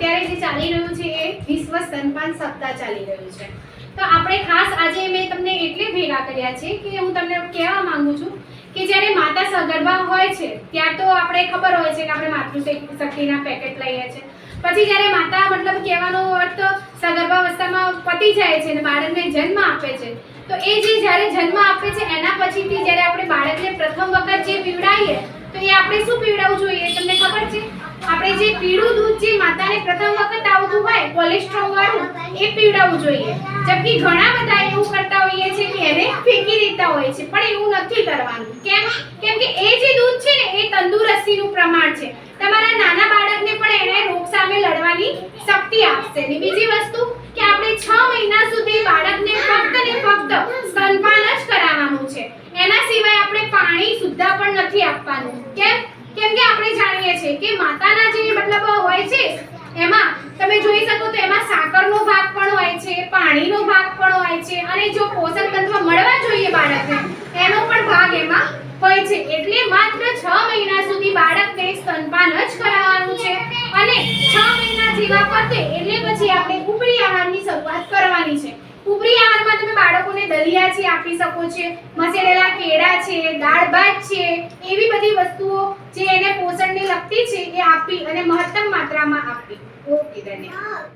અત્યારે જે ચાલી રહ્યું છે એ વિશ્વ સ્તનપાન સપ્તાહ ચાલી રહ્યું છે। તો આપણે ખાસ આજે મેં તમને એટલે ભેગા કર્યા છે કે હું તમને કહેવા માંગુ છું કે જ્યારે માતા સગર્ભા હોય છે ત્યાં તો આપણે ખબર હોય છે કે આપણે માતૃશક્તિના પેકેટ લઈએ છીએ, પછી જ્યારે માતા મતલબ કહેવાનો અર્થ સગર્ભાવસ્થામાં પતી જાય છે અને બાળકને જન્મ આપે છે, તો એ જે જ્યારે જન્મ આપે છે એના પછીથી જ્યારે આપણે બાળકને પ્રથમ વખત જે પીવડાવીએ તો એ આપણે શું પીવડાવવું જોઈએ તમને ખબર છે? આપણે જે પીળું દૂધ જે માતાને પ્રથમ વખત આવતું હોય કોલેસ્ટ્રોલ વાળું એ પીવડાવવું જોઈએ। જબકી ઘણા બધા એવું કરતા હોઈએ છે કે એને ફેંકી દેતા હોય છે, પણ એવું નથી કરવાનું। કેમ કે એ જે દૂધ છે ને એ તંદુરસ્તીનું પ્રમાણ છે, તમારા નાના બાળકને પણ એને રોગ સામે લડવાની શક્તિ આપશે। અને બીજી વસ્તુ કે આપણે 6 મહિના સુધી બાળકને ફક્ત ને ફક્ત સ્તનપાન જ કરાવવાનું છે, એના સિવાય આપણે પાણી સુદ્ધા પણ નથી આપવાનું। કેમ કે આપણે જાણીએ છીએ કે માતાના જે મતલબ હોય છે એમાં તમે જોઈ શકો તો એમાં સાકરનો ભાગ પણ હોય છે, પાણીનો ભાગ પણ હોય છે, અને જો પોષક તત્વ મળવા જોઈએ બાળકને એનો પણ ભાગ એમાં હોય છે। એટલે માત્ર 6 મહિના સુધી બાળકને સ્તનપાન જ કરાવવાનું છે, અને 6 મહિના જેવા પતે એટલે પછી આપણે ઉપરી આહારની શરૂઆત કરવાની છે। ઉપરી આહારમાં તમે બાળકોને દલિયા છે આપી શકો છો, મસેડેલા કેળા છે, દાળ ભાત છે, એવી બધી વસ્તુઓ જે એને પોષણને લગતી છે એ આપી અને મહત્તમ માત્રામાં આપવી। ઓકે, ધન્યવાદ।